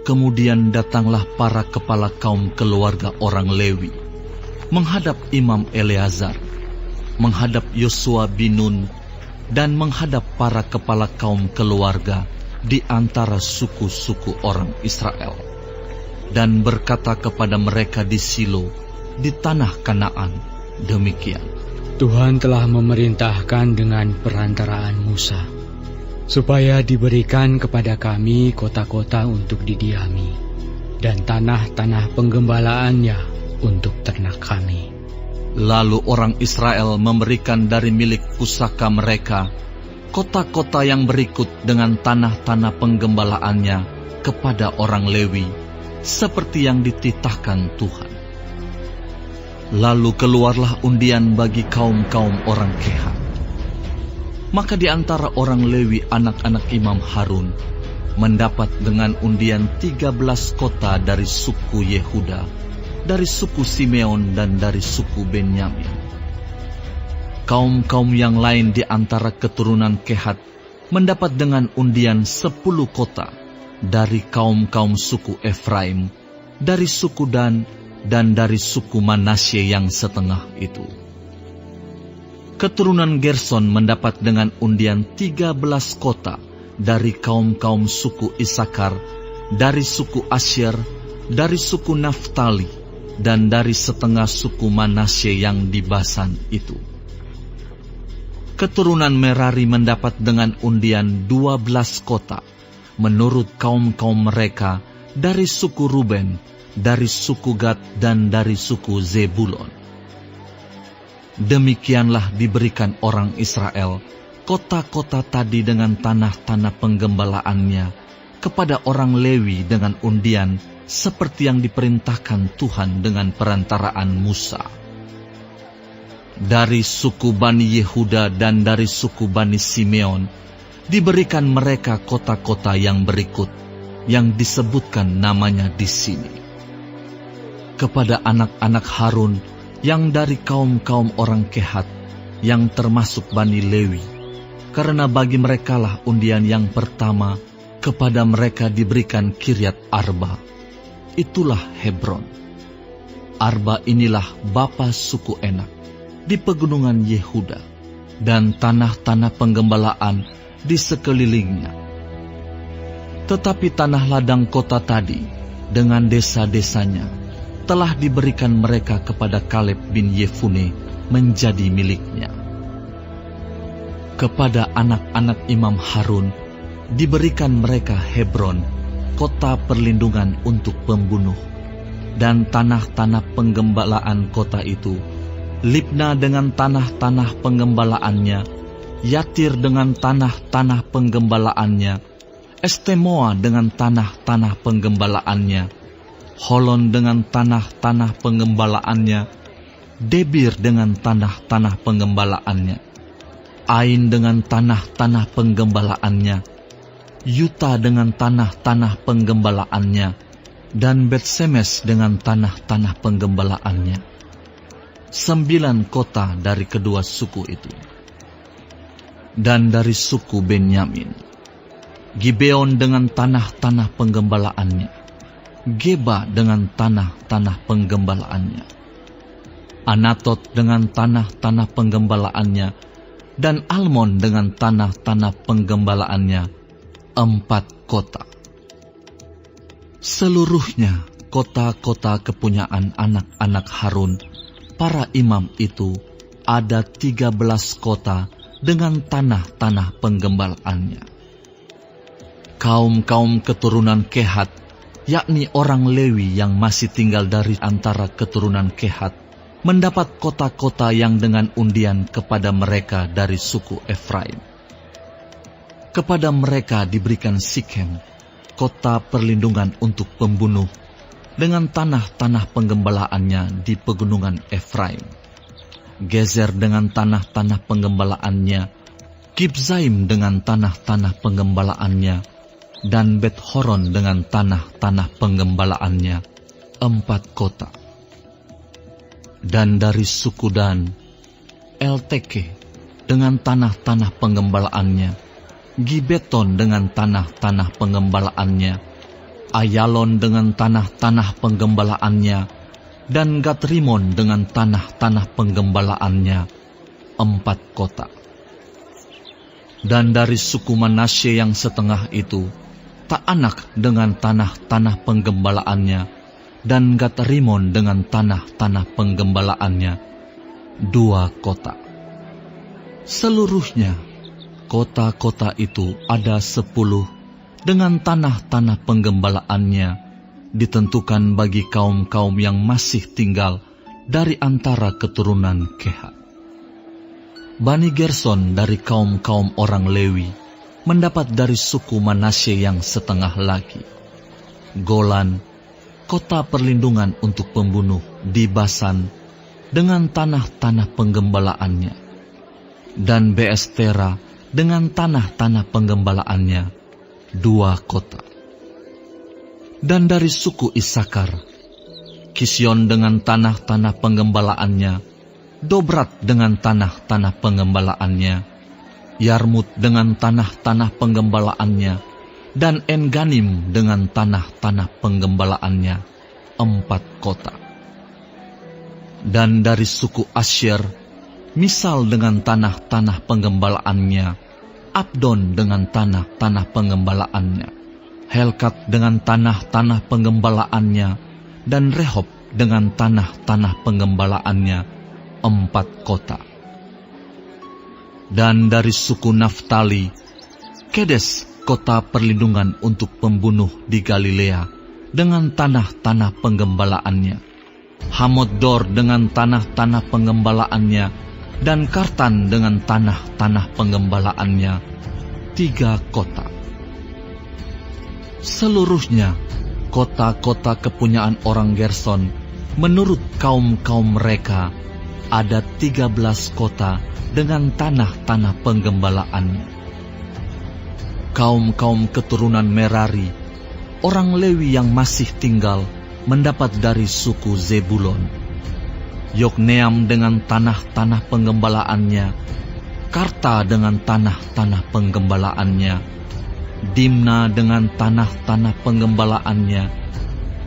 Kemudian datanglah para kepala kaum keluarga orang Lewi, menghadap Imam Eleazar, menghadap Yosua bin Nun, dan menghadap para kepala kaum keluarga di antara suku-suku orang Israel, dan berkata kepada mereka di Silo, di tanah Kanaan, demikian: Tuhan telah memerintahkan dengan perantaraan Musa, supaya diberikan kepada kami kota-kota untuk didiami, dan tanah-tanah penggembalaannya untuk ternak kami. Lalu orang Israel memberikan dari milik pusaka mereka kota-kota yang berikut dengan tanah-tanah penggembalaannya kepada orang Lewi, seperti yang dititahkan Tuhan. Lalu keluarlah undian bagi kaum-kaum orang Kehat. Maka di antara orang Lewi, anak-anak Imam Harun, mendapat dengan undian 13 kota dari suku Yehuda, dari suku Simeon, dan dari suku Benyamin. Kaum-kaum yang lain di antara keturunan Kehat mendapat dengan undian 10 kota dari kaum-kaum suku Efraim, dari suku Dan, dan dari suku Manasye yang setengah itu. Keturunan Gerson mendapat dengan undian 13 kota dari kaum-kaum suku Isakar, dari suku Asyer, dari suku Naftali, dan dari setengah suku Manasye yang di Basan itu. Keturunan Merari mendapat dengan undian 12 kota menurut kaum-kaum mereka dari suku Ruben, dari suku Gad, dan dari suku Zebulon. Demikianlah diberikan orang Israel kota-kota tadi dengan tanah-tanah penggembalaannya kepada orang Lewi dengan undian seperti yang diperintahkan Tuhan dengan perantaraan Musa. Dari suku Bani Yehuda dan dari suku Bani Simeon diberikan mereka kota-kota yang berikut, yang disebutkan namanya di sini. Kepada anak-anak Harun yang dari kaum-kaum orang Kehat, yang termasuk Bani Lewi, karena bagi merekalah undian yang pertama, kepada mereka diberikan Kiryat Arba, itulah Hebron. Arba inilah bapa suku Enak di pegunungan Yehuda, dan tanah-tanah penggembalaan di sekelilingnya. Tetapi tanah ladang kota tadi dengan desa-desanya telah diberikan mereka kepada Kaleb bin Yefune menjadi miliknya. Kepada anak-anak Imam Harun diberikan mereka Hebron, kota perlindungan untuk pembunuh, dan tanah-tanah penggembalaan kota itu, Libna dengan tanah-tanah penggembalaannya, Yatir dengan tanah-tanah penggembalaannya, Estemoa dengan tanah-tanah penggembalaannya, Holon dengan tanah-tanah penggembalaannya, Debir dengan tanah-tanah penggembalaannya, Ain dengan tanah-tanah penggembalaannya, Yuta dengan tanah-tanah penggembalaannya, dan Bet-Semes dengan tanah-tanah penggembalaannya. 9 kota dari kedua suku itu. Dan dari suku Benyamin, Gibeon dengan tanah-tanah penggembalaannya, Geba dengan tanah-tanah penggembalaannya, Anatot dengan tanah-tanah penggembalaannya, dan Almon dengan tanah-tanah penggembalaannya, 4 kota. Seluruhnya kota-kota kepunyaan anak-anak Harun, para imam itu, ada 13 kota dengan tanah-tanah penggembalaannya. Kaum-kaum keturunan Kehat, yakni orang Lewi yang masih tinggal dari antara keturunan Kehat, mendapat kota-kota yang dengan undian kepada mereka dari suku Efraim. Kepada mereka diberikan Sikem, kota perlindungan untuk pembunuh, dengan tanah-tanah penggembalaannya di pegunungan Efraim. Gezer dengan tanah-tanah penggembalaannya, Kibzaim dengan tanah-tanah penggembalaannya, dan Bet-Horon dengan tanah-tanah penggembalaannya, 4 kota. Dan dari suku Dan, Elteke dengan tanah-tanah penggembalaannya, Gibeton dengan tanah-tanah penggembalaannya, Ayalon dengan tanah-tanah penggembalaannya, dan Gat-Rimon dengan tanah-tanah penggembalaannya, 4 kota. Dan dari suku Manasye yang setengah itu, Ta'anak dengan tanah-tanah penggembalaannya, dan Gat-Rimon dengan tanah-tanah penggembalaannya, 2 kota. Seluruhnya, kota-kota itu ada 10 dengan tanah-tanah penggembalaannya, ditentukan bagi kaum-kaum yang masih tinggal dari antara keturunan Kehat. Bani Gerson dari kaum-kaum orang Lewi mendapat dari suku Manasye yang setengah lagi Golan, kota perlindungan untuk pembunuh di Basan dengan tanah-tanah penggembalaannya, dan Beestera dengan tanah-tanah penggembalaannya, 2 kota. Dan dari suku Isakar, Kision dengan tanah-tanah penggembalaannya, Dobrat dengan tanah-tanah penggembalaannya, Yarmut dengan tanah-tanah penggembalaannya, dan En-Ganim dengan tanah-tanah penggembalaannya, 4 kota. Dan dari suku Asyer, Misal dengan tanah-tanah penggembalaannya, Abdon dengan tanah-tanah penggembalaannya, Helkat dengan tanah-tanah penggembalaannya, dan Rehob dengan tanah-tanah penggembalaannya, 4 kota. Dan dari suku Naftali, Kedes, kota perlindungan untuk pembunuh di Galilea, dengan tanah-tanah penggembalaannya, Hamoddor dengan tanah-tanah penggembalaannya, dan Kartan dengan tanah-tanah penggembalaannya, 3 kota. Seluruhnya kota-kota kepunyaan orang Gerson menurut kaum-kaum mereka ada 13 kota dengan tanah-tanah penggembalaannya. Kaum-kaum keturunan Merari, orang Lewi yang masih tinggal, mendapat dari suku Zebulon, Yokneam dengan tanah-tanah penggembalaannya, Karta dengan tanah-tanah penggembalaannya, Dimna dengan tanah-tanah penggembalaannya,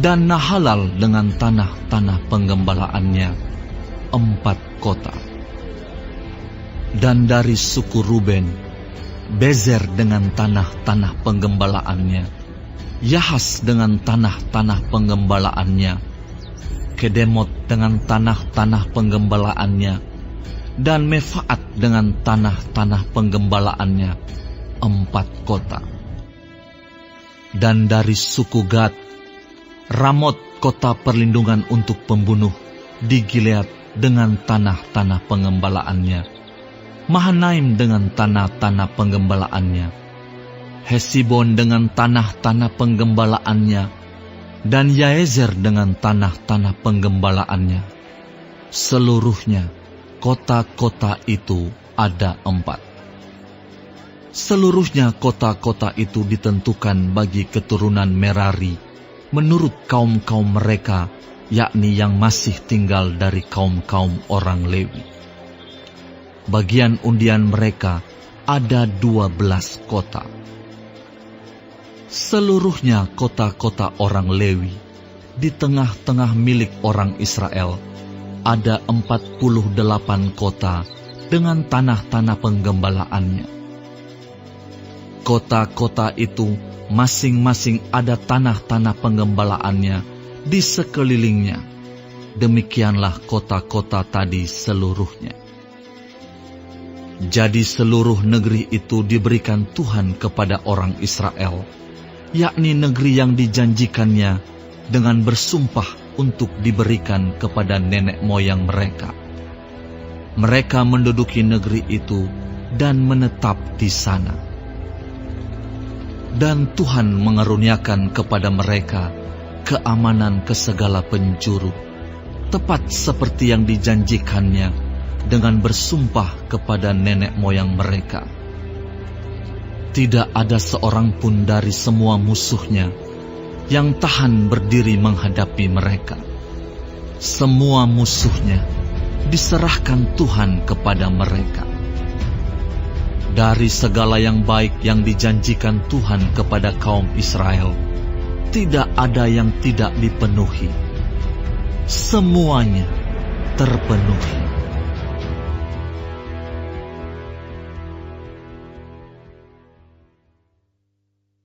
dan Nahalal dengan tanah-tanah penggembalaannya, 4 kota. Dan dari suku Ruben, Bezer dengan tanah-tanah penggembalaannya, Yahas dengan tanah-tanah penggembalaannya, Kedemot dengan tanah-tanah penggembalaannya, dan Mefaat dengan tanah-tanah penggembalaannya, 4 kota. Dan dari suku Gad, Ramot, kota perlindungan untuk pembunuh di Gilead dengan tanah-tanah penggembalaannya, Mahanaim dengan tanah-tanah penggembalaannya, Hesibon dengan tanah-tanah penggembalaannya, dan Yaezer dengan tanah-tanah penggembalaannya. Seluruhnya kota-kota itu ada 4. Seluruhnya kota-kota itu ditentukan bagi keturunan Merari menurut kaum-kaum mereka, yakni yang masih tinggal dari kaum-kaum orang Lewi. Bagian undian mereka ada 12 kota. Seluruhnya kota-kota orang Lewi di tengah-tengah milik orang Israel ada 48 kota dengan tanah-tanah penggembalaannya. Kota-kota itu masing-masing ada tanah-tanah penggembalaannya di sekelilingnya. Demikianlah kota-kota tadi seluruhnya. Jadi seluruh negeri itu diberikan Tuhan kepada orang Israel, yakni negeri yang dijanjikannya dengan bersumpah untuk diberikan kepada nenek moyang mereka. Mereka menduduki negeri itu dan menetap di sana. Dan Tuhan mengaruniakan kepada mereka keamanan ke segala penjuru, tepat seperti yang dijanjikannya dengan bersumpah kepada nenek moyang mereka. Tidak ada seorang pun dari semua musuhnya yang tahan berdiri menghadapi mereka. Semua musuhnya diserahkan Tuhan kepada mereka. Dari segala yang baik yang dijanjikan Tuhan kepada kaum Israel, tidak ada yang tidak dipenuhi. Semuanya terpenuhi.